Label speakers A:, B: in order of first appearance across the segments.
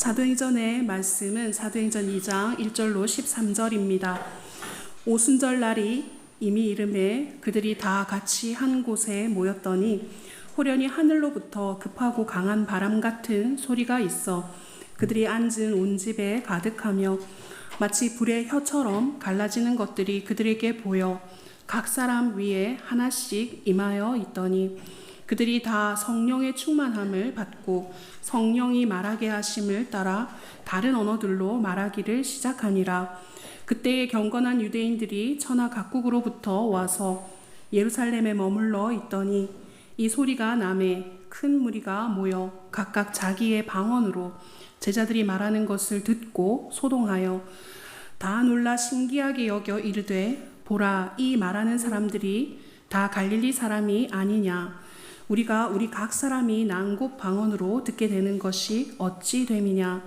A: 사도행전의 말씀은 사도행전 2장 1절로 13절입니다. 오순절 날이 이미 이름에 그들이 다 같이 한 곳에 모였더니 호련히 하늘로부터 급하고 강한 바람 같은 소리가 있어 그들이 앉은 온 집에 가득하며 마치 불의 혀처럼 갈라지는 것들이 그들에게 보여 각 사람 위에 하나씩 임하여 있더니 그들이 다 성령의 충만함을 받고 성령이 말하게 하심을 따라 다른 언어들로 말하기를 시작하니라. 그때에 경건한 유대인들이 천하 각국으로부터 와서 예루살렘에 머물러 있더니 이 소리가 나매 큰 무리가 모여 각각 자기의 방언으로 제자들이 말하는 것을 듣고 소동하여 다 놀라 신기하게 여겨 이르되 보라, 이 말하는 사람들이 다 갈릴리 사람이 아니냐. 우리가 우리 각 사람이 난곳 방언으로 듣게 되는 것이 어찌 됨이냐.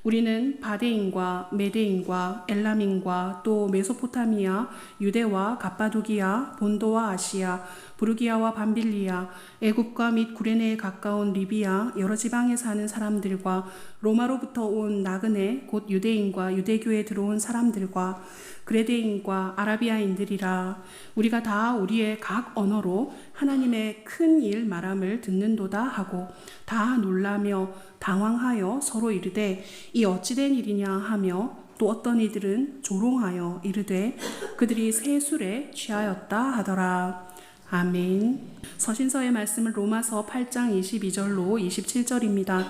A: 우리는 바데인과 메데인과 엘람인과 또 메소포타미아, 유대와 갑바도기아, 본도와 아시아, 부르기아와 밤빌리아, 애굽과 및 구레네에 가까운 리비아 여러 지방에 사는 사람들과 로마로부터 온 나그네 곧 유대인과 유대교에 들어온 사람들과 그레데인과 아라비아인들이라. 우리가 다 우리의 각 언어로 하나님의 큰 일 말함을 듣는도다 하고 다 놀라며 당황하여 서로 이르되 이 어찌된 일이냐 하며 또 어떤 이들은 조롱하여 이르되 그들이 새 술에 취하였다 하더라. 아멘. 서신서의 말씀은 로마서 8장 22절로 27절입니다.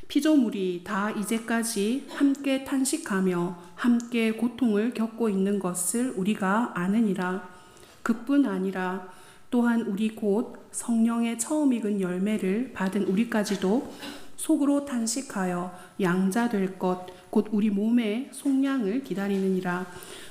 A: 피조물이 다 이제까지 함께 탄식하며 함께 고통을 겪고 있는 것을 우리가 아느니라. 그뿐 아니라 또한 우리 곧 성령의 처음 익은 열매를 받은 우리까지도 속으로 탄식하여 양자될 것 곧 우리 몸의 속량을 기다리느니라.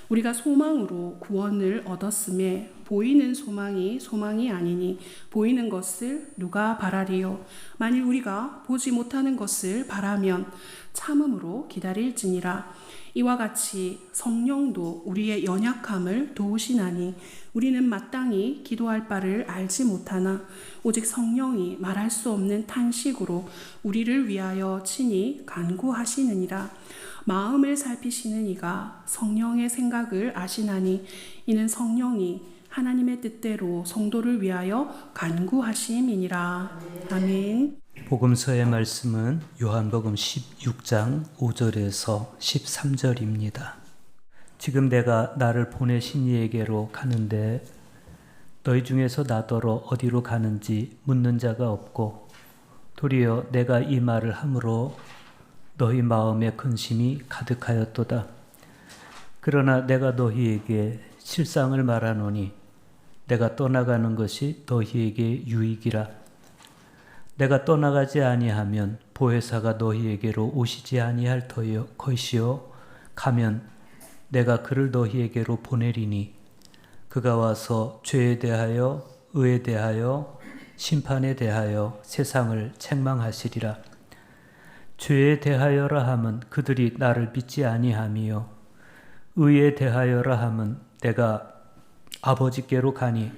A: 우리가 소망으로 구원을 얻었음에 보이는 소망이 소망이 아니니 보이는 것을 누가 바라리요. 만일 우리가 보지 못하는 것을 바라면 참음으로 기다릴지니라. 이와 같이 성령도 우리의 연약함을 도우시나니 우리는 마땅히 기도할 바를 알지 못하나 오직 성령이 말할 수 없는 탄식으로 우리를 위하여 친히 간구하시느니라. 마음을 살피시는 이가 성령의 생각을 아시나니 이는 성령이 하나님의 뜻대로 성도를 위하여 간구하심이니라. 아멘.
B: 복음서의 말씀은 요한복음 16장 5절에서 13절입니다. 지금 내가 나를 보내신 이에게로 가는데 너희 중에서 나더러 어디로 가는지 묻는 자가 없고 도리어 내가 이 말을 함으로 너희 마음에 근심이 가득하였도다. 그러나 내가 너희에게 실상을 말하노니 내가 떠나가는 것이 너희에게 유익이라. 내가 떠나가지 아니하면 보혜사가 너희에게로 오시지 아니할 것이요 가면 내가 그를 너희에게로 보내리니 그가 와서 죄에 대하여 의에 대하여 심판에 대하여 세상을 책망하시리라. 죄에 대하여라 함은 그들이 나를 믿지 아니함이요 의에 대하여라 함은 내가 아버지께로 가니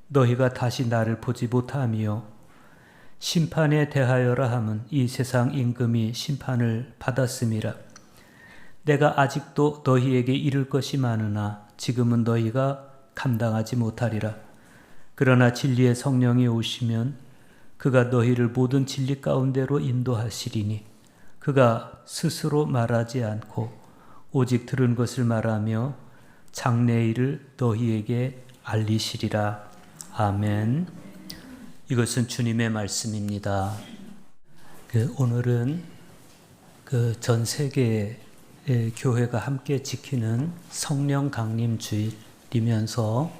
B: 너희가 다시 나를 보지 못함이요 심판에 대하여라 함은 이 세상 임금이 심판을 받았음이라. 내가 아직도 너희에게 이를 것이 많으나 지금은 너희가 감당하지 못하리라. 그러나 진리의 성령이 오시면 그가 너희를 모든 진리 가운데로 인도하시리니 그가 스스로 말하지 않고 오직 들은 것을 말하며 장래일을 너희에게 알리시리라. 아멘. 이것은 주님의 말씀입니다. 오늘은 전 세계의 교회가 함께 지키는 성령 강림 주일이면서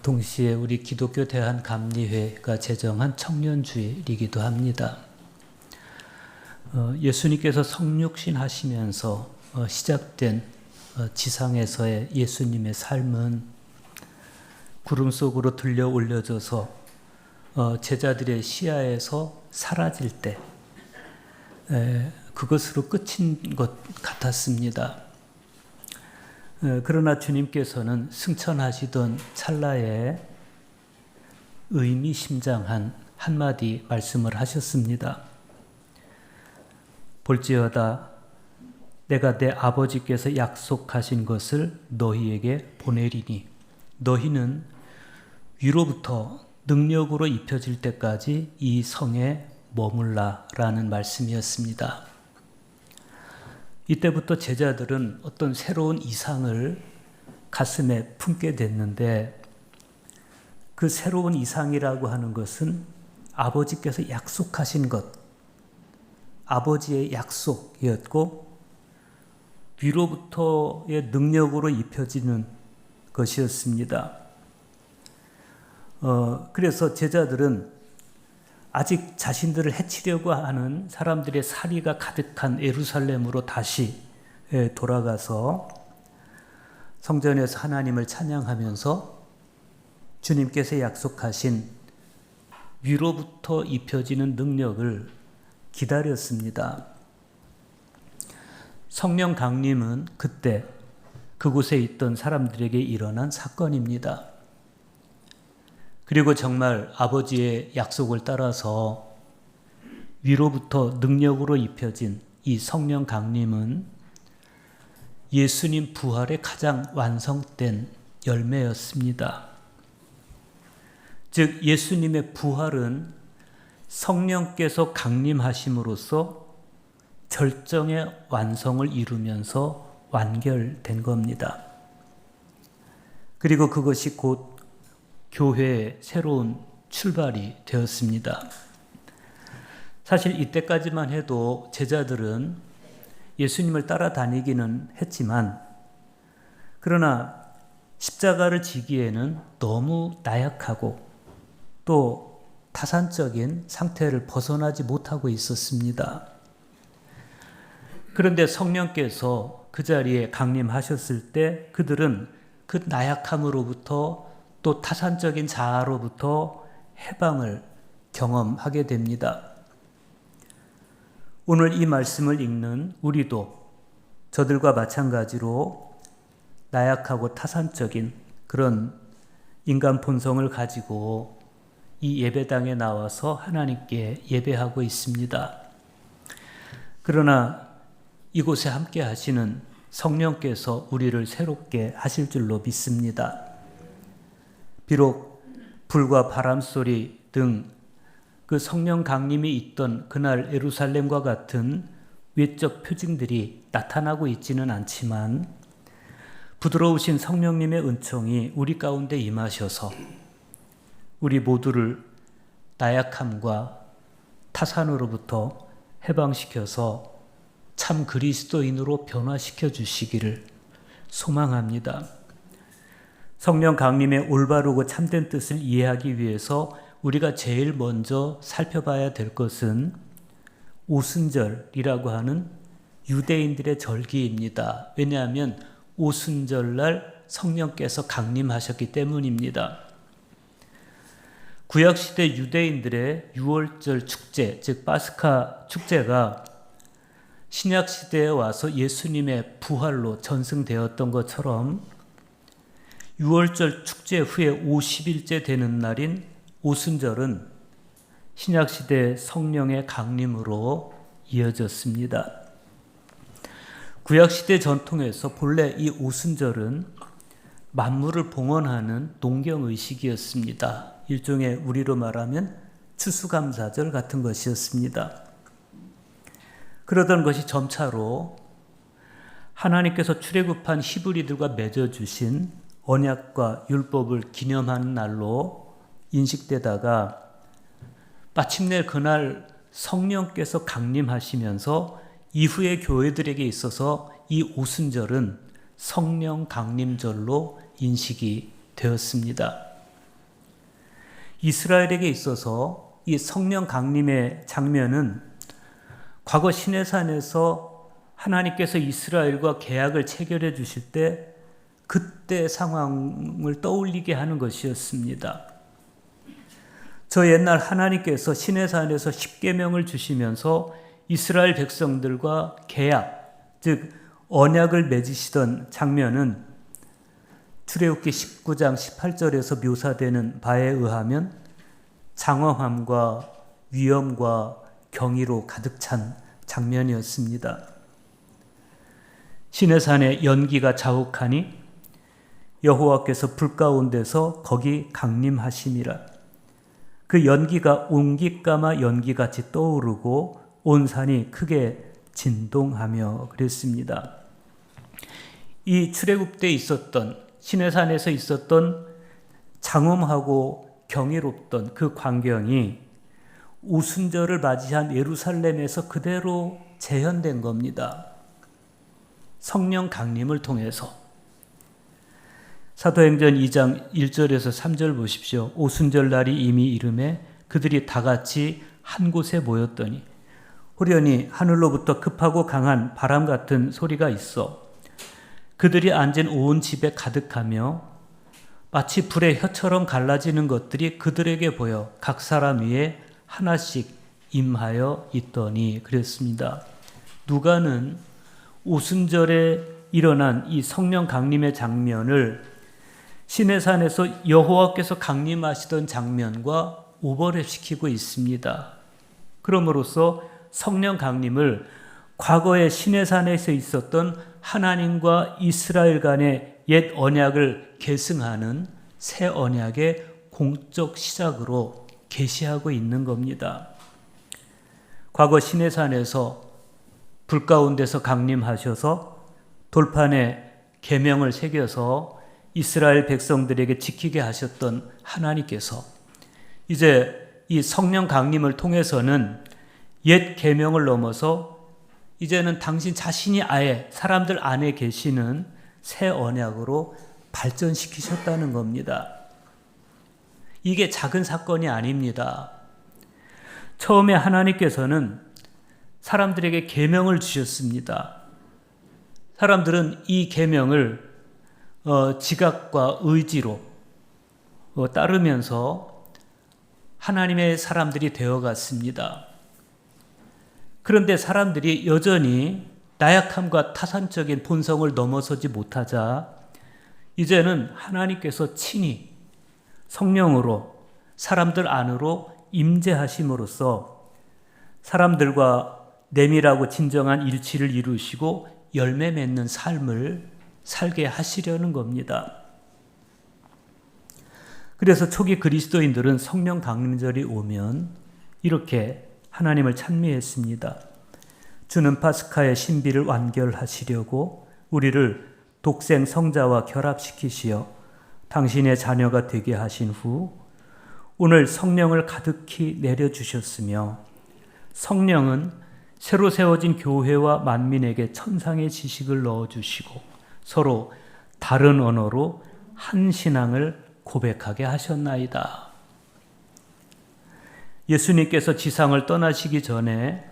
B: 동시에 우리 기독교 대한감리회가 제정한 청년 주일이기도 합니다. 예수님께서 성육신 하시면서 시작된 지상에서의 예수님의 삶은 구름 속으로 들려 올려져서 제자들의 시야에서 사라질 때 그것으로 끝인 것 같았습니다. 그러나 주님께서는 승천하시던 찰나에 의미심장한 한마디 말씀을 하셨습니다. 볼지어다 내가 내 아버지께서 약속하신 것을 너희에게 보내리니 너희는 위로부터 능력으로 입혀질 때까지 이 성에 머물라라는 말씀이었습니다. 이때부터 제자들은 어떤 새로운 이상을 가슴에 품게 됐는데 그 새로운 이상이라고 하는 것은 아버지께서 약속하신 것, 아버지의 약속이었고 위로부터의 능력으로 입혀지는 것이었습니다. 그래서 제자들은 아직 자신들을 해치려고 하는 사람들의 살이가 가득한 예루살렘으로 다시 돌아가서 성전에서 하나님을 찬양하면서 주님께서 약속하신 위로부터 입혀지는 능력을 기다렸습니다. 성령 강림은 그때 그곳에 있던 사람들에게 일어난 사건입니다. 그리고 정말 아버지의 약속을 따라서 위로부터 능력으로 입혀진 이 성령 강림은 예수님 부활의 가장 완성된 열매였습니다. 즉 예수님의 부활은 성령께서 강림하심으로써 절정의 완성을 이루면서 완결된 겁니다. 그리고 그것이 곧 교회의 새로운 출발이 되었습니다. 사실 이때까지만 해도 제자들은 예수님을 따라다니기는 했지만 그러나 십자가를 지기에는 너무 나약하고 또 타산적인 상태를 벗어나지 못하고 있었습니다. 그런데 성령께서 그 자리에 강림하셨을 때 그들은 그 나약함으로부터 또 타산적인 자아로부터 해방을 경험하게 됩니다. 오늘 이 말씀을 읽는 우리도 저들과 마찬가지로 나약하고 타산적인 그런 인간 본성을 가지고 이 예배당에 나와서 하나님께 예배하고 있습니다. 그러나 이곳에 함께 하시는 성령께서 우리를 새롭게 하실 줄로 믿습니다. 비록 불과 바람 소리 등 그 성령 강림이 있던 그날 예루살렘과 같은 외적 표징들이 나타나고 있지는 않지만 부드러우신 성령님의 은총이 우리 가운데 임하셔서 우리 모두를 나약함과 타산으로부터 해방시켜서 참 그리스도인으로 변화시켜 주시기를 소망합니다. 성령 강림의 올바르고 참된 뜻을 이해하기 위해서 우리가 제일 먼저 살펴봐야 될 것은 오순절이라고 하는 유대인들의 절기입니다. 왜냐하면 오순절날 성령께서 강림하셨기 때문입니다. 구약시대 유대인들의 유월절 축제, 즉 파스카 축제가 신약시대에 와서 예수님의 부활로 전승되었던 것처럼 유월절 축제 후에 50일째 되는 날인 오순절은 신약시대 성령의 강림으로 이어졌습니다. 구약시대 전통에서 본래 이 오순절은 만물을 봉헌하는 농경의식이었습니다. 일종의 우리로 말하면 추수감사절 같은 것이었습니다. 그러던 것이 점차로 하나님께서 출애굽한 히브리들과 맺어주신 언약과 율법을 기념하는 날로 인식되다가 마침내 그날 성령께서 강림하시면서 이후의 교회들에게 있어서 이 오순절은 성령 강림절로 인식이 되었습니다. 이스라엘에게 있어서 이 성령 강림의 장면은 과거 시내산에서 하나님께서 이스라엘과 계약을 체결해 주실 때 그때 상황을 떠올리게 하는 것이었습니다. 저 옛날 하나님께서 시내산에서 십계명을 주시면서 이스라엘 백성들과 계약, 즉 언약을 맺으시던 장면은 출애굽기 19장 18절에서 묘사되는 바에 의하면 장엄함과 위엄과 경이로 가득 찬 장면이었습니다. 시내산에 연기가 자욱하니 여호와께서 불 가운데서 거기 강림하심이라. 그 연기가 옹기까마 연기같이 떠오르고 온 산이 크게 진동하며 그랬습니다. 이 출애굽 때 있었던 시내산에서 있었던 장엄하고 경이롭던 그 광경이 오순절을 맞이한 예루살렘에서 그대로 재현된 겁니다. 성령 강림을 통해서. 사도행전 2장 1절에서 3절 보십시오. 오순절 날이 이미 이르매 그들이 다 같이 한 곳에 모였더니 호련히 하늘로부터 급하고 강한 바람 같은 소리가 있어 그들이 앉은 온 집에 가득하며 마치 불의 혀처럼 갈라지는 것들이 그들에게 보여 각 사람 위에 하나씩 임하여 있더니 그랬습니다. 누가는 오순절에 일어난 이 성령 강림의 장면을 시내산에서 여호와께서 강림하시던 장면과 오버랩시키고 있습니다. 그럼으로써 성령 강림을 과거의 시내산에서 있었던 하나님과 이스라엘 간의 옛 언약을 계승하는 새 언약의 공적 시작으로 계시하고 있는 겁니다. 과거 시내산에서 불 가운데서 강림하셔서 돌판에 계명을 새겨서 이스라엘 백성들에게 지키게 하셨던 하나님께서 이제 이 성령 강림을 통해서는 옛 계명을 넘어서 이제는 당신 자신이 아예 사람들 안에 계시는 새 언약으로 발전시키셨다는 겁니다. 이게 작은 사건이 아닙니다. 처음에 하나님께서는 사람들에게 계명을 주셨습니다. 사람들은 이 계명을 지각과 의지로 따르면서 하나님의 사람들이 되어갔습니다. 그런데 사람들이 여전히 나약함과 타산적인 본성을 넘어서지 못하자 이제는 하나님께서 친히 성령으로 사람들 안으로 임재하심으로써 사람들과 내밀하고 진정한 일치를 이루시고 열매 맺는 삶을 살게 하시려는 겁니다. 그래서 초기 그리스도인들은 성령 강림절이 오면 이렇게 하나님을 찬미했습니다. 주는 파스카의 신비를 완결하시려고 우리를 독생 성자와 결합시키시어 당신의 자녀가 되게 하신 후 오늘 성령을 가득히 내려주셨으며 성령은 새로 세워진 교회와 만민에게 천상의 지식을 넣어주시고 서로 다른 언어로 한 신앙을 고백하게 하셨나이다. 예수님께서 지상을 떠나시기 전에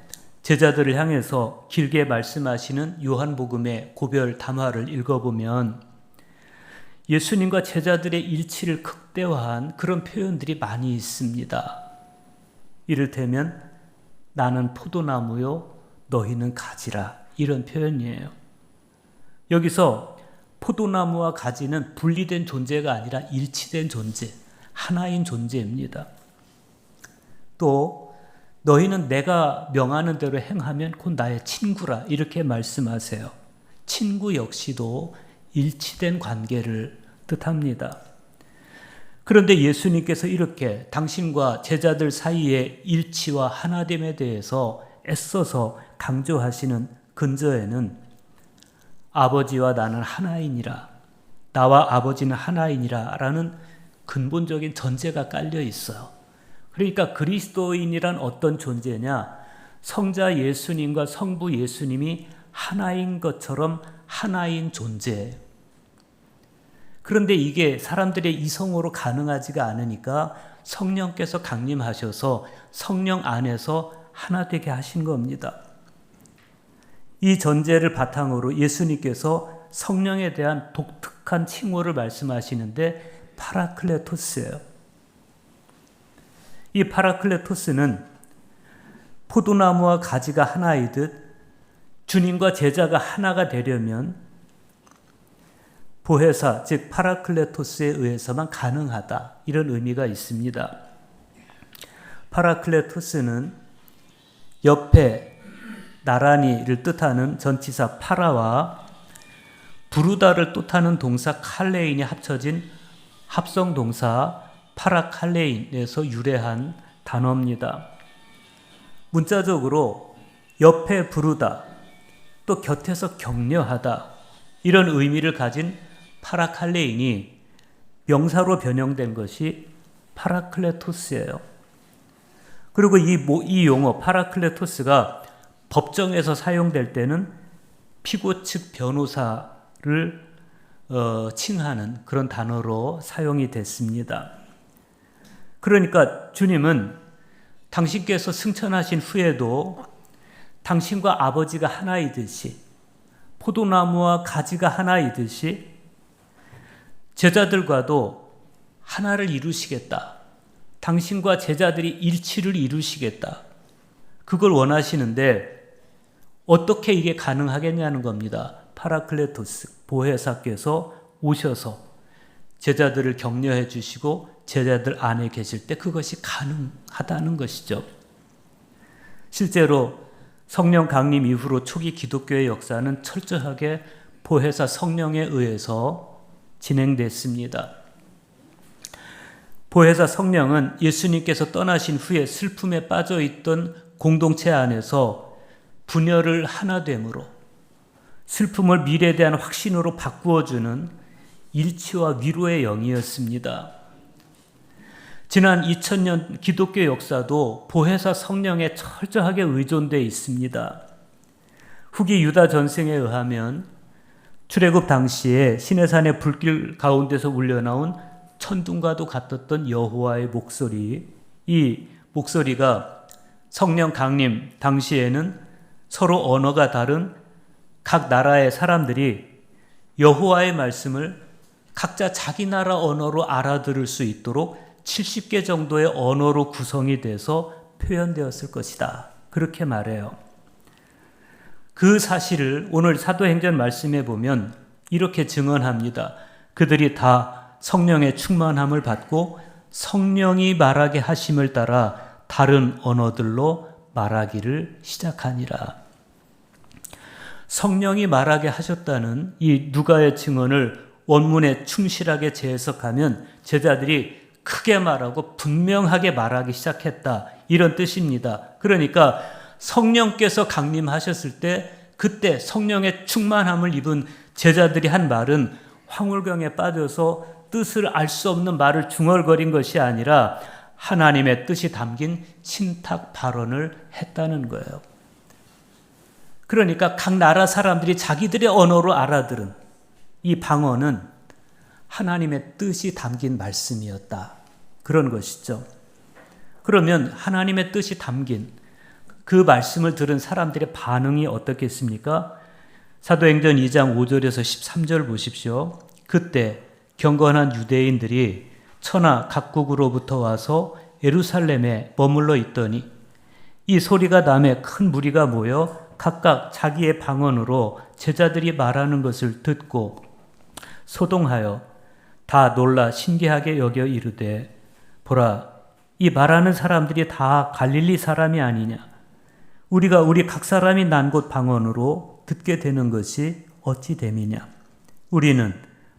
B: 제자들을 향해서 길게 말씀하시는 요한복음의 고별 담화를 읽어보면 예수님과 제자들의 일치를 극대화한 그런 표현들이 많이 있습니다. 이를테면 나는 포도나무요 너희는 가지라 이런 표현이에요. 여기서 포도나무와 가지는 분리된 존재가 아니라 일치된 존재, 하나인 존재입니다. 또 너희는 내가 명하는 대로 행하면 곧 나의 친구라 이렇게 말씀하세요. 친구 역시도 일치된 관계를 뜻합니다. 그런데 예수님께서 이렇게 당신과 제자들 사이의 일치와 하나됨에 대해서 애써서 강조하시는 근저에는 아버지와 나는 하나이니라, 나와 아버지는 하나이니라 라는 근본적인 전제가 깔려 있어요. 그러니까 그리스도인이란 어떤 존재냐? 성자 예수님과 성부 예수님이 하나인 것처럼 하나인 존재. 그런데 이게 사람들의 이성으로 가능하지가 않으니까 성령께서 강림하셔서 성령 안에서 하나 되게 하신 겁니다. 이 전제를 바탕으로 예수님께서 성령에 대한 독특한 칭호를 말씀하시는데 파라클레토스예요. 이 파라클레토스는 포도나무와 가지가 하나이듯 주님과 제자가 하나가 되려면 보혜사, 즉 파라클레토스에 의해서만 가능하다. 이런 의미가 있습니다. 파라클레토스는 옆에 나란히를 뜻하는 전치사 파라와 부르다를 뜻하는 동사 칼레인이 합쳐진 합성 동사 파라칼레인에서 유래한 단어입니다. 문자적으로 옆에 부르다, 또 곁에서 격려하다 이런 의미를 가진 파라칼레인이 명사로 변형된 것이 파라클레토스예요. 그리고 이 용어 파라클레토스가 법정에서 사용될 때는 피고 측 변호사를 칭하는 그런 단어로 사용이 됐습니다. 그러니까 주님은 당신께서 승천하신 후에도 당신과 아버지가 하나이듯이 포도나무와 가지가 하나이듯이 제자들과도 하나를 이루시겠다. 당신과 제자들이 일치를 이루시겠다. 그걸 원하시는데 어떻게 이게 가능하겠냐는 겁니다. 파라클레토스, 보혜사께서 오셔서 제자들을 격려해 주시고 제자들 안에 계실 때 그것이 가능하다는 것이죠. 실제로 성령 강림 이후로 초기 기독교의 역사는 철저하게 보혜사 성령에 의해서 진행됐습니다. 보혜사 성령은 예수님께서 떠나신 후에 슬픔에 빠져있던 공동체 안에서 분열을 하나됨으로 슬픔을 미래에 대한 확신으로 바꾸어주는 일치와 위로의 영이었습니다. 지난 2000년 기독교 역사도 보혜사 성령에 철저하게 의존되어 있습니다. 후기 유다 전승에 의하면 출애굽 당시에 시내산의 불길 가운데서 울려나온 천둥과도 같았던 여호와의 목소리, 이 목소리가 성령 강림 당시에는 서로 언어가 다른 각 나라의 사람들이 여호와의 말씀을 각자 자기 나라 언어로 알아들을 수 있도록 70개 정도의 언어로 구성이 돼서 표현되었을 것이다. 그렇게 말해요. 그 사실을 오늘 사도행전 말씀에 보면 이렇게 증언합니다. 그들이 다 성령의 충만함을 받고 성령이 말하게 하심을 따라 다른 언어들로 말하기를 시작하니라. 성령이 말하게 하셨다는 이 누가의 증언을 원문에 충실하게 재해석하면 제자들이 크게 말하고 분명하게 말하기 시작했다. 이런 뜻입니다. 그러니까 성령께서 강림하셨을 때 그때 성령의 충만함을 입은 제자들이 한 말은 황홀경에 빠져서 뜻을 알 수 없는 말을 중얼거린 것이 아니라 하나님의 뜻이 담긴 신탁 발언을 했다는 거예요. 그러니까 각 나라 사람들이 자기들의 언어로 알아들은 이 방언은 하나님의 뜻이 담긴 말씀이었다. 그런 것이죠. 그러면 하나님의 뜻이 담긴 그 말씀을 들은 사람들의 반응이 어떻겠습니까? 사도행전 2장 5절에서 13절 보십시오. 그때 경건한 유대인들이 천하 각국으로부터 와서 예루살렘에 머물러 있더니 이 소리가 남에 큰 무리가 모여 각각 자기의 방언으로 제자들이 말하는 것을 듣고 소동하여 다 놀라 신기하게 여겨 이르되 보라, 이 말하는 사람들이 다 갈릴리 사람이 아니냐? 우리가 우리 각 사람이 난 곳 방언으로 듣게 되는 것이 어찌 됨이냐? 우리는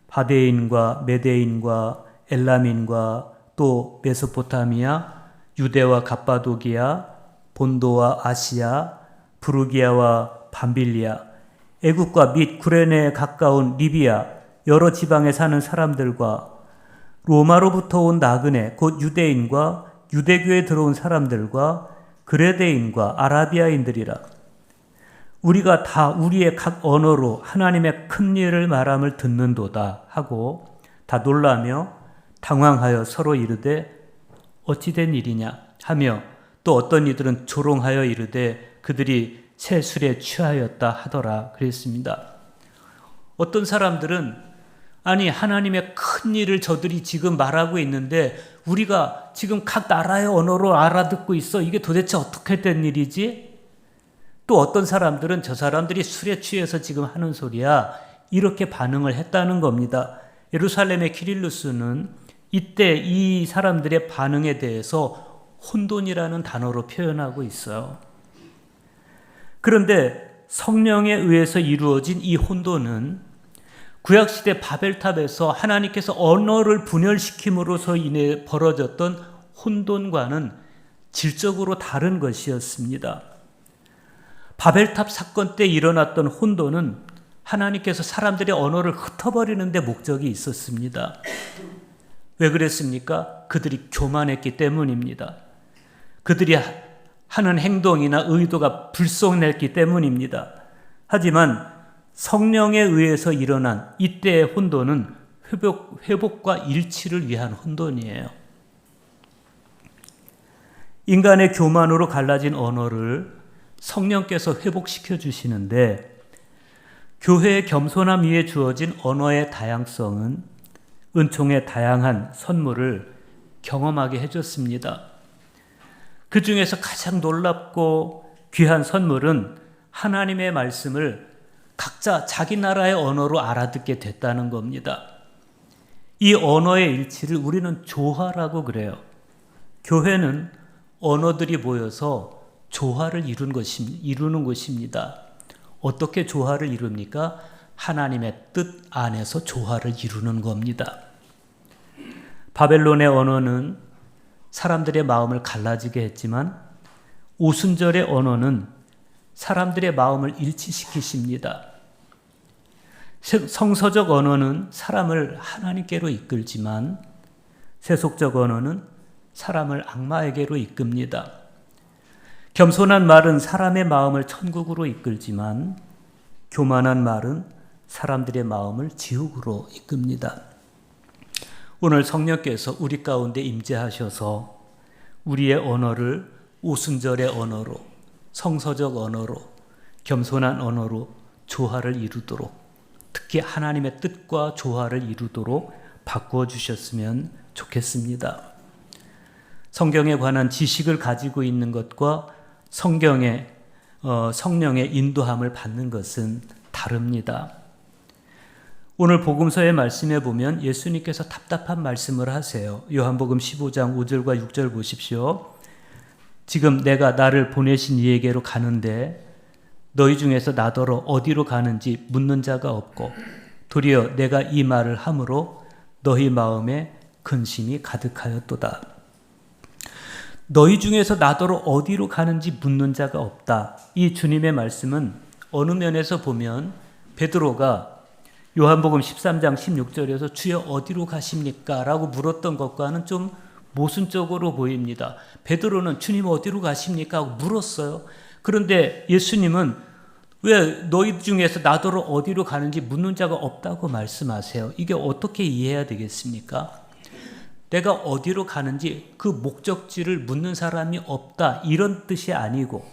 B: 바데인과 메데인과 엘람인과 또 메소포타미아, 유대와 갑바도기아, 본도와 아시아, 부르기아와 밤빌리아, 애국과 및 구레네에 가까운 리비아 여러 지방에 사는 사람들과 로마로부터 온 나그네 곧 유대인과 유대교에 들어온 사람들과 그레데인과 아라비아인들이라. 우리가 다 우리의 각 언어로 하나님의 큰 일을 말함을 듣는도다 하고 다 놀라며 당황하여 서로 이르되 어찌 된 일이냐 하며 또 어떤 이들은 조롱하여 이르되 그들이 새 술에 취하였다 하더라 그랬습니다. 어떤 사람들은 아니 하나님의 큰 일을 저들이 지금 말하고 있는데 우리가 지금 각 나라의 언어로 알아듣고 있어. 이게 도대체 어떻게 된 일이지? 또 어떤 사람들은 저 사람들이 술에 취해서 지금 하는 소리야. 이렇게 반응을 했다는 겁니다. 예루살렘의 키릴루스는 이때 이 사람들의 반응에 대해서 혼돈이라는 단어로 표현하고 있어요. 그런데 성령에 의해서 이루어진 이 혼돈은 구약시대 바벨탑에서 하나님께서 언어를 분열시킴으로써 인해 벌어졌던 혼돈과는 질적으로 다른 것이었습니다. 바벨탑 사건 때 일어났던 혼돈은 하나님께서 사람들의 언어를 흩어버리는 데 목적이 있었습니다. 왜 그랬습니까? 그들이 교만했기 때문입니다. 그들이 하는 행동이나 의도가 불성냈기 때문입니다. 하지만 성령에 의해서 일어난 이때의 혼돈은 회복과 일치를 위한 혼돈이에요. 인간의 교만으로 갈라진 언어를 성령께서 회복시켜 주시는데, 교회의 겸손함 위에 주어진 언어의 다양성은 은총의 다양한 선물을 경험하게 해줬습니다. 그 중에서 가장 놀랍고 귀한 선물은 하나님의 말씀을 각자 자기 나라의 언어로 알아듣게 됐다는 겁니다. 이 언어의 일치를 우리는 조화라고 그래요. 교회는 언어들이 모여서 조화를 이루는 것입니다. 어떻게 조화를 이룹니까? 하나님의 뜻 안에서 조화를 이루는 겁니다. 바벨론의 언어는 사람들의 마음을 갈라지게 했지만 오순절의 언어는 사람들의 마음을 일치시키십니다. 성서적 언어는 사람을 하나님께로 이끌지만 세속적 언어는 사람을 악마에게로 이끕니다. 겸손한 말은 사람의 마음을 천국으로 이끌지만 교만한 말은 사람들의 마음을 지옥으로 이끕니다. 오늘 성령께서 우리 가운데 임재하셔서 우리의 언어를 오순절의 언어로, 성서적 언어로, 겸손한 언어로 조화를 이루도록, 특히 하나님의 뜻과 조화를 이루도록 바꾸어 주셨으면 좋겠습니다. 성경에 관한 지식을 가지고 있는 것과 성령의 인도함을 받는 것은 다릅니다. 오늘 복음서의 말씀에 보면 예수님께서 답답한 말씀을 하세요. 요한복음 15장 5절과 6절 보십시오. 지금 내가 나를 보내신 이에게로 가는데 너희 중에서 나더러 어디로 가는지 묻는 자가 없고 도리어 내가 이 말을 함으로 너희 마음에 근심이 가득하였도다. 너희 중에서 나더러 어디로 가는지 묻는 자가 없다. 이 주님의 말씀은 어느 면에서 보면 베드로가 요한복음 13장 16절에서 주여 어디로 가십니까? 라고 물었던 것과는 좀 모순적으로 보입니다. 베드로는 주님 어디로 가십니까? 하고 물었어요. 그런데 예수님은 왜 너희 중에서 나더러 어디로 가는지 묻는 자가 없다고 말씀하세요? 이게 어떻게 이해해야 되겠습니까? 내가 어디로 가는지 그 목적지를 묻는 사람이 없다, 이런 뜻이 아니고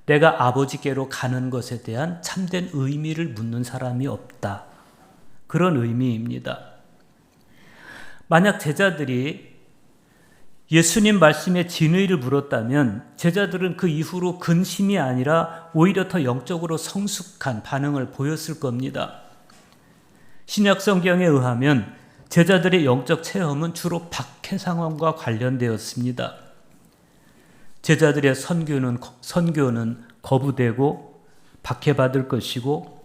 B: 내가 아버지께로 가는 것에 대한 참된 의미를 묻는 사람이 없다, 그런 의미입니다. 만약 제자들이 예수님 말씀의 진의를 물었다면 제자들은 그 이후로 근심이 아니라 오히려 더 영적으로 성숙한 반응을 보였을 겁니다. 신약 성경에 의하면 제자들의 영적 체험은 주로 박해 상황과 관련되었습니다. 제자들의 선교는 거부되고 박해받을 것이고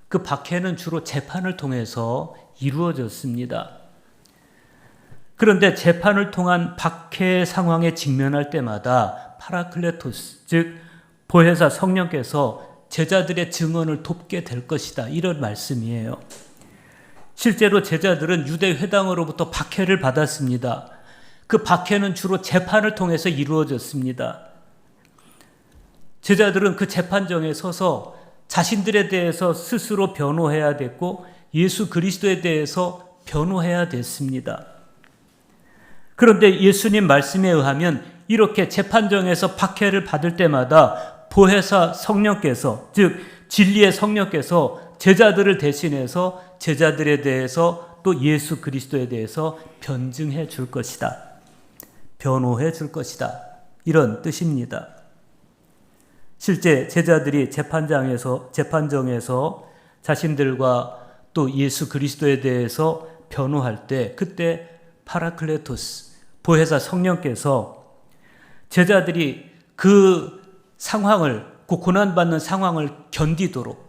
B: 그 박해는 주로 재판을 통해서 이루어졌습니다. 그런데 재판을 통한 박해 상황에 직면할 때마다 파라클레토스, 즉 보혜사 성령께서 제자들의 증언을 돕게 될 것이다, 이런 말씀이에요. 실제로 제자들은 유대 회당으로부터 박해를 받았습니다. 그 박해는 주로 재판을 통해서 이루어졌습니다. 제자들은 그 재판정에 서서 자신들에 대해서 스스로 변호해야 됐고 예수 그리스도에 대해서 변호해야 됐습니다. 그런데 예수님 말씀에 의하면 이렇게 재판정에서 박해를 받을 때마다 보혜사 성령께서, 즉 진리의 성령께서 제자들을 대신해서 제자들에 대해서 또 예수 그리스도에 대해서 변증해 줄 것이다, 변호해 줄 것이다, 이런 뜻입니다. 실제 제자들이 재판정에서 자신들과 또 예수 그리스도에 대해서 변호할 때 그때 파라클레토스, 보혜사 성령께서 제자들이 그 상황을 그 고난받는 상황을 견디도록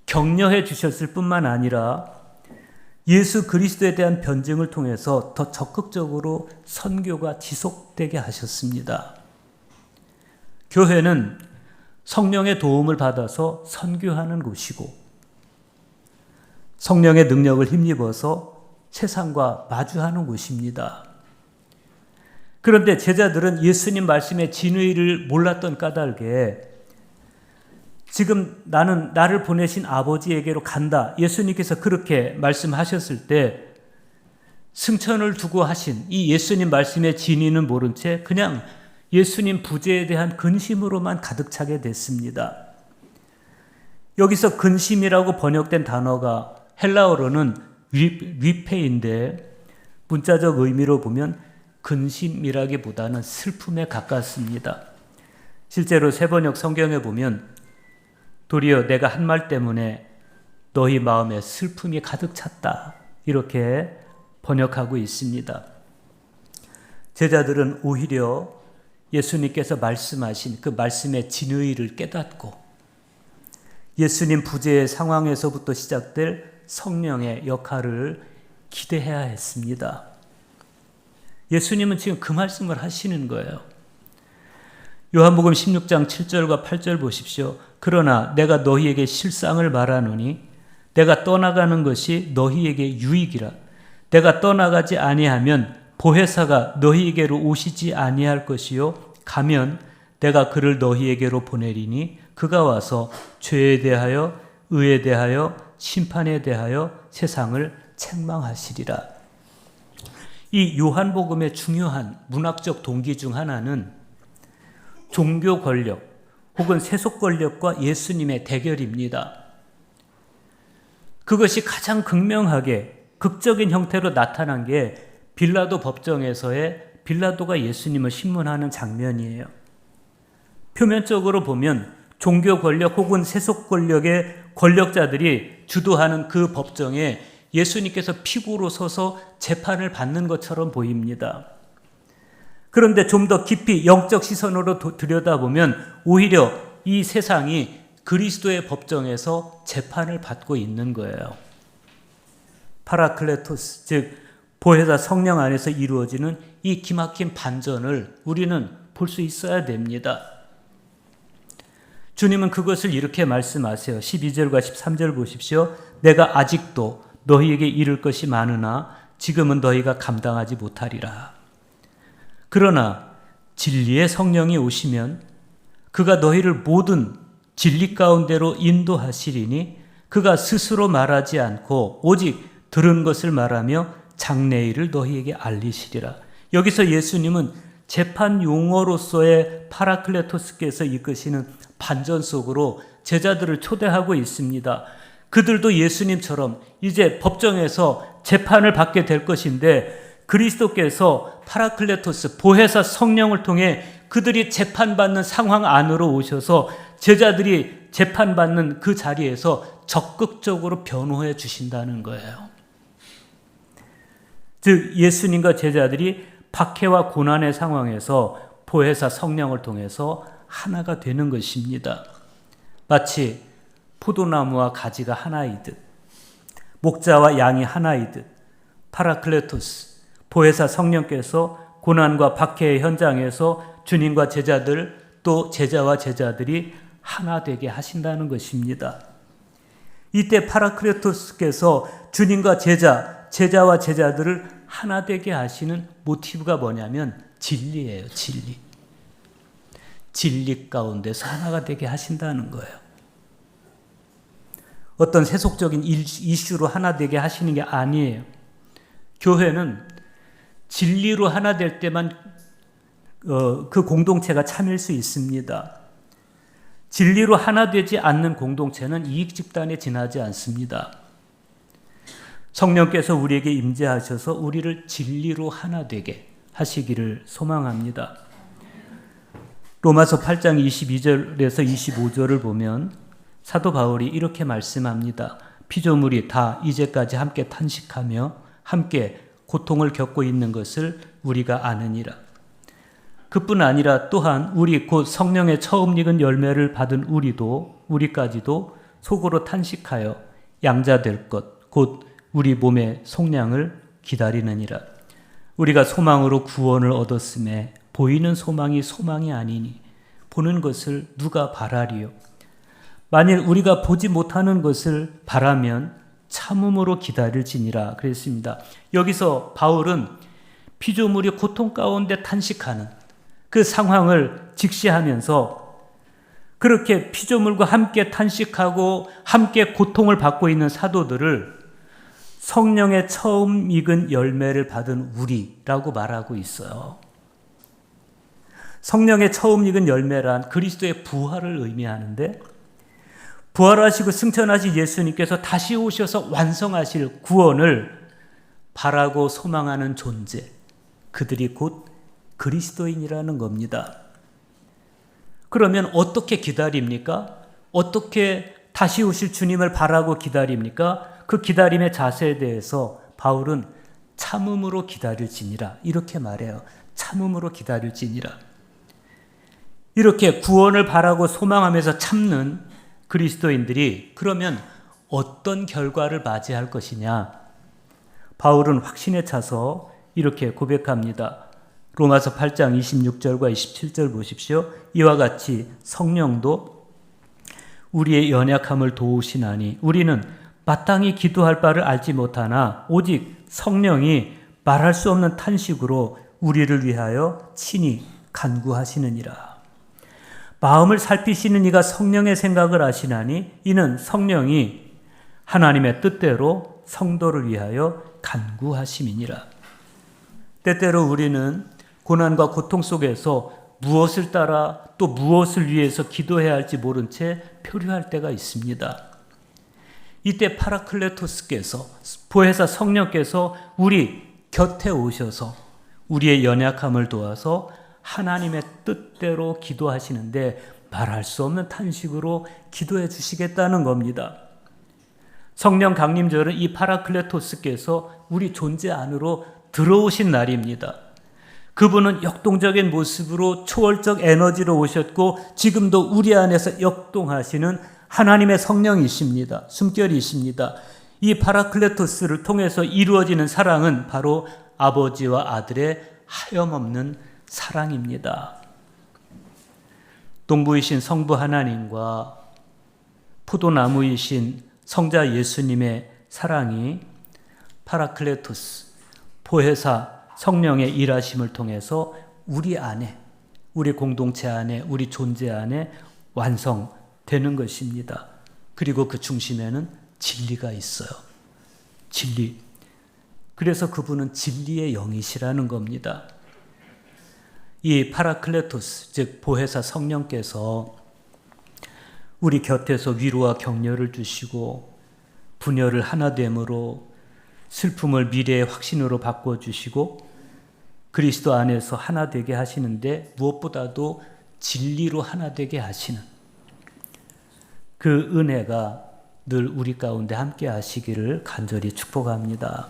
B: 격려해 주셨을 뿐만 아니라 예수 그리스도에 대한 변증을 통해서 더 적극적으로 선교가 지속되게 하셨습니다. 교회는 성령의 도움을 받아서 선교하는 곳이고 성령의 능력을 힘입어서 세상과 마주하는 곳입니다. 그런데 제자들은 예수님 말씀의 진의를 몰랐던 까닭에 지금 나는 나를 보내신 아버지에게로 간다. 예수님께서 그렇게 말씀하셨을 때 승천을 두고 하신 이 예수님 말씀의 진의는 모른 채 그냥 예수님 부재에 대한 근심으로만 가득 차게 됐습니다. 여기서 근심이라고 번역된 단어가 헬라어로는 위페인데 문자적 의미로 보면 근심이라기보다는 슬픔에 가깝습니다. 실제로 세번역 성경에 보면 도리어 내가 한 말 때문에 너희 마음에 슬픔이 가득 찼다. 이렇게 번역하고 있습니다. 제자들은 오히려 예수님께서 말씀하신 그 말씀의 진의를 깨닫고 예수님 부재의 상황에서부터 시작될 성령의 역할을 기대해야 했습니다. 예수님은 지금 그 말씀을 하시는 거예요. 요한복음 16장 7절과 8절 보십시오. 그러나 내가 너희에게 실상을 말하노니 내가 떠나가는 것이 너희에게 유익이라. 내가 떠나가지 아니하면 보혜사가 너희에게로 오시지 아니할 것이요 가면 내가 그를 너희에게로 보내리니 그가 와서 죄에 대하여 의에 대하여 심판에 대하여 세상을 책망하시리라. 이 요한복음의 중요한 문학적 동기 중 하나는 종교 권력 혹은 세속 권력과 예수님의 대결입니다. 그것이 가장 극명하게 극적인 형태로 나타난 게 빌라도 법정에서의 빌라도가 예수님을 신문하는 장면이에요. 표면적으로 보면 종교 권력 혹은 세속 권력의 권력자들이 주도하는 그 법정에 예수님께서 피고로 서서 재판을 받는 것처럼 보입니다. 그런데 좀 더 깊이 영적 시선으로 들여다보면 오히려 이 세상이 그리스도의 법정에서 재판을 받고 있는 거예요. 파라클레토스, 즉 보혜사 성령 안에서 이루어지는 이 기막힌 반전을 우리는 볼 수 있어야 됩니다. 주님은 그것을 이렇게 말씀하세요. 12절과 13절 보십시오. 내가 아직도 너희에게 이를 것이 많으나 지금은 너희가 감당하지 못하리라. 그러나 진리의 성령이 오시면 그가 너희를 모든 진리 가운데로 인도하시리니 그가 스스로 말하지 않고 오직 들은 것을 말하며 장래일을 너희에게 알리시리라. 여기서 예수님은 재판 용어로서의 파라클레토스께서 이끄시는 반전 속으로 제자들을 초대하고 있습니다. 그들도 예수님처럼 이제 법정에서 재판을 받게 될 것인데 그리스도께서 파라클레토스 보혜사 성령을 통해 그들이 재판받는 상황 안으로 오셔서 제자들이 재판받는 그 자리에서 적극적으로 변호해 주신다는 거예요. 즉 예수님과 제자들이 박해와 고난의 상황에서 보혜사 성령을 통해서 하나가 되는 것입니다. 마치 포도나무와 가지가 하나이듯 목자와 양이 하나이듯 파라클레토스 보혜사 성령께서 고난과 박해의 현장에서 주님과 제자들 또 제자와 제자들이 하나 되게 하신다는 것입니다. 이때 파라클레토스께서 주님과 제자와 제자들을 하나 되게 하시는 모티브가 뭐냐면 진리예요. 진리. 진리 가운데서 하나가 되게 하신다는 거예요. 어떤 세속적인 이슈로 하나 되게 하시는 게 아니에요. 교회는 진리로 하나 될 때만 그 공동체가 참일 수 있습니다. 진리로 하나 되지 않는 공동체는 이익 집단에 지나지 않습니다. 성령께서 우리에게 임재하셔서 우리를 진리로 하나 되게 하시기를 소망합니다. 로마서 8장 22절에서 25절을 보면 사도 바울이 이렇게 말씀합니다. 피조물이 다 이제까지 함께 탄식하며 함께 고통을 겪고 있는 것을 우리가 아느니라. 그뿐 아니라 또한 우리 곧 성령의 처음 익은 열매를 받은 우리까지도 속으로 탄식하여 양자될 것, 곧 우리 몸의 속량을 기다리느니라. 우리가 소망으로 구원을 얻었음에 보이는 소망이 소망이 아니니 보는 것을 누가 바라리요. 만일 우리가 보지 못하는 것을 바라면 참음으로 기다릴지니라 그랬습니다. 여기서 바울은 피조물이 고통 가운데 탄식하는 그 상황을 직시하면서 그렇게 피조물과 함께 탄식하고 함께 고통을 받고 있는 사도들을 성령의 처음 익은 열매를 받은 우리라고 말하고 있어요. 성령의 처음 익은 열매란 그리스도의 부활을 의미하는데 부활하시고 승천하신 예수님께서 다시 오셔서 완성하실 구원을 바라고 소망하는 존재, 그들이 곧 그리스도인이라는 겁니다. 그러면 어떻게 기다립니까? 어떻게 다시 오실 주님을 바라고 기다립니까? 그 기다림의 자세에 대해서 바울은 참음으로 기다릴지니라 이렇게 말해요. 참음으로 기다릴지니라. 이렇게 구원을 바라고 소망하면서 참는 그리스도인들이 그러면 어떤 결과를 맞이할 것이냐? 바울은 확신에 차서 이렇게 고백합니다. 로마서 8장 26절과 27절 보십시오. 이와 같이 성령도 우리의 연약함을 도우시나니 우리는 마땅히 기도할 바를 알지 못하나 오직 성령이 말할 수 없는 탄식으로 우리를 위하여 친히 간구하시느니라. 마음을 살피시는 이가 성령의 생각을 아시나니 이는 성령이 하나님의 뜻대로 성도를 위하여 간구하심이니라. 때때로 우리는 고난과 고통 속에서 무엇을 따라 또 무엇을 위해서 기도해야 할지 모른 채 표류할 때가 있습니다. 이때 파라클레토스께서 보혜사 성령께서 우리 곁에 오셔서 우리의 연약함을 도와서 하나님의 뜻대로 기도하시는데 말할 수 없는 탄식으로 기도해 주시겠다는 겁니다. 성령 강림절은 이 파라클레토스께서 우리 존재 안으로 들어오신 날입니다. 그분은 역동적인 모습으로 초월적 에너지로 오셨고 지금도 우리 안에서 역동하시는 하나님의 성령이십니다. 숨결이십니다. 이 파라클레토스를 통해서 이루어지는 사랑은 바로 아버지와 아들의 하염없는 사랑입니다. 동부이신 성부 하나님과 포도나무이신 성자 예수님의 사랑이 파라클레토스, 보혜사 성령의 일하심을 통해서 우리 안에, 우리 공동체 안에, 우리 존재 안에 완성되는 것입니다. 그리고 그 중심에는 진리가 있어요. 진리. 그래서 그분은 진리의 영이시라는 겁니다. 이 파라클레토스, 즉 보혜사 성령께서 우리 곁에서 위로와 격려를 주시고 분열을 하나됨으로 슬픔을 미래의 확신으로 바꿔주시고 그리스도 안에서 하나 되게 하시는데 무엇보다도 진리로 하나 되게 하시는 그 은혜가 늘 우리 가운데 함께 하시기를 간절히 축복합니다.